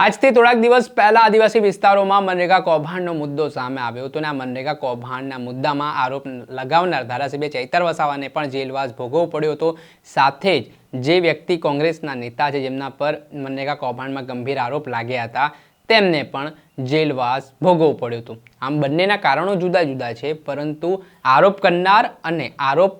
આજથી થોડાક દિવસ પહેલા આદિવાસી વિસ્તારોમાં મનરેગા કૌભાંડનો મુદ્દો સામે આવ્યો હતો અને આ મનરેગા કૌભાંડના મુદ્દામાં આરોપ લગાવનાર ધારાસભ્ય ચૈતર વસાવાને પણ જેલવાસ ભોગવવો પડ્યો હતો। સાથે જ જે વ્યક્તિ કોંગ્રેસના નેતા છે જેમના પર મનરેગા કૌભાંડમાં ગંભીર આરોપ લાગ્યા હતા તેમને પણ જેલવાસ ભોગવવો પડ્યો હતો। આમ બંનેના કારણો જુદા જુદા છે, પરંતુ આરોપ કરનાર અને આરોપ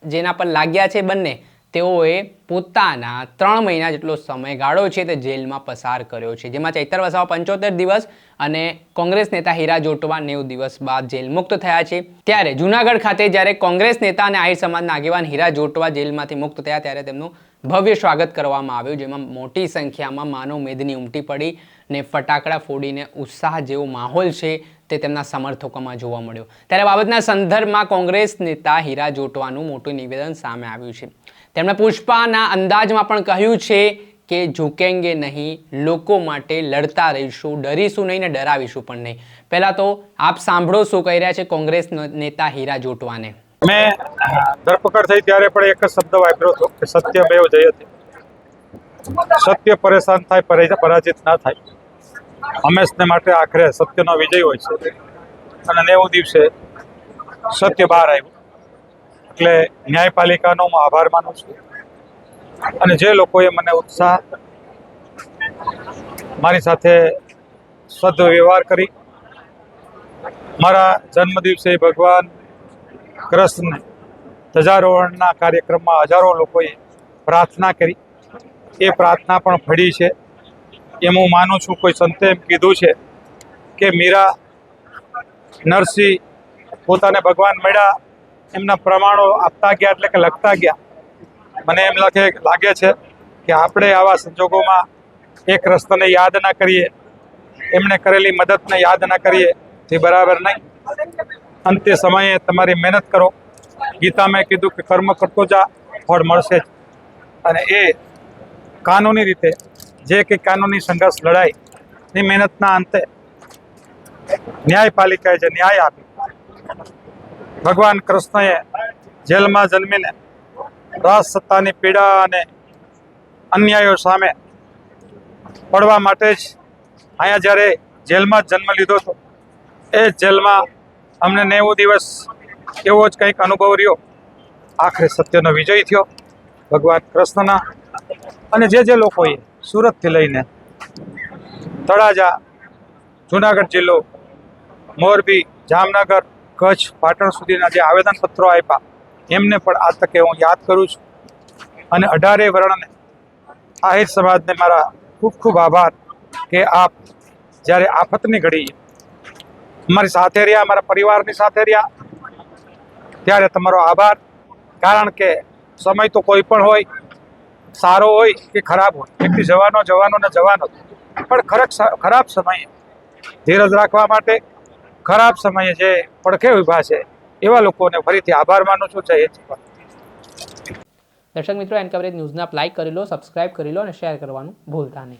જેના પર લાગ્યા છે બંને તેઓએ પોતાના 3 મહિના જેટલો સમયગાળો છે તે જેલમાં પસાર કર્યો છે, જેમાં ચૈતર વસાવા 75 દિવસ અને કોંગ્રેસ નેતા હીરા જોટવા 90 દિવસ બાદ જેલ મુક્ત થયા છે। ત્યારે જૂનાગઢ ખાતે જ્યારે કોંગ્રેસ નેતા અને આહિર સમાજના આગેવાન હીરા જોટવા જેલમાંથી મુક્ત થયા ત્યારે તેમનું ભવ્ય સ્વાગત કરવામાં આવ્યું, જેમાં મોટી સંખ્યામાં માનવ મેદની ઉમટી પડી ને ફટાકડા ફોડીને ઉત્સાહ જેવો માહોલ છે તે તેમના સમર્થકોમાં જોવા મળ્યો। ત્યારે બાબતના સંદર્ભમાં કોંગ્રેસ નેતા હીરા જોટવાનું મોટું નિવેદન સામે આવ્યું છે। તેમણે પુષ્પાના અંદાજમાં પણ કહ્યું છે કે ઝુકેંગે નહીં, લોકો માટે લડતા રહીશું, ડરીશું નહીં ને ડરાવીશું પણ નહીં। પહેલા તો આપ સાંભળો શું કહી રહ્યા છે કોંગ્રેસ નેતા હીરા જોટવાને। મેં ધરપકડ થઈ ત્યારે પણ એક જ શબ્દ વાપર્યો હતો કે સત્યમેવ જયતે। સત્ય પરેશાન થાય, પરાજિત ના થાય। હંમેશને માટે આખરે સત્યનો વિજય હોય છે અને 90 દિવસે સત્ય બહાર આવ્યું। એટલે ન્યાયપાલિકાનો હું આભાર માનું છું અને જે લોકોએ મને ઉત્સાહ મારી સાથે સદવ્યવહાર કરી, મારા જન્મદિવસે ભગવાન કૃષ્ણને ધ્વજારોહણના કાર્યક્રમમાં હજારો લોકોએ પ્રાર્થના કરી, એ પ્રાર્થના પણ ફળી છે એમ હું માનું છું। કોઈ સંતે એમ કીધું છે કે મીરા નરસિંહ પોતાને ભગવાન મળ્યા, એમના પ્રમાણો આપતા ગયા એટલે કે લખતા ગયા। મને એમ લાગે છે કે આપણે આવા સંજોગોમાં એક રસ્તાને યાદ ના કરીએ, એમણે કરેલી મદદને યાદ ના કરીએ તે બરાબર નહીં। અંતે સમયે તમારી મહેનત કરો। ગીતામાં કીધું કે કર્મ કરતો જા, ફળ મળશે જ। અને એ કાનૂની રીતે જે કંઈ કાનૂની સંઘર્ષ લડાઈ એ મહેનતના અંતે ન્યાયપાલિકાએ જે ન્યાય આપી, ભગવાન કૃષ્ણએ જેલમાં જન્મીને રાજ સત્તાની પીડા અને અન્યાયો સામે પડવા માટે જ અહીંયા જ્યારે જેલમાં જ જન્મ લીધો હતો, એ જેલમાં અમને 90 દિવસ એવો જ કંઈક અનુભવ રહ્યો। આખરે સત્યનો વિજય થયો ભગવાન કૃષ્ણના। અને જે લોકોએ સુરતથી લઈને તળાજા, જુનાગઢ જિલ્લો, મોરબી, જામનગર, કચ્છ, પાટણ સુધીના જે આવેદનપત્રો આપ્યા એમને પણ આ તકે હું યાદ કરું છું અને 18 વર્ણને આહિર સમાજને મારા ખૂબ ખૂબ આભાર કે આપ જ્યારે આફતની ઘડી અમારી સાથે રહ્યા, અમારા પરિવારની સાથે રહ્યા, ત્યારે તમારો આભાર। કારણ કે સમય તો કોઈ પણ હોય, સારો હોય કે ખરાબ હોય, એકથી જવાનો પણ ખરાબ સમયે ધીરજ રાખવા માટે, ખરાબ સમયે જે પડખે ઊભા છે એવા લોકોને ફરીથી આભાર માનું છું। જય હિન્દ। દર્શક મિત્રો, એન કવરેજ ન્યૂઝને આપ લાઈક કરી લો, સબસ્ક્રાઇબ કરી લો અને શેર કરવાનું ભૂલતા નહીં।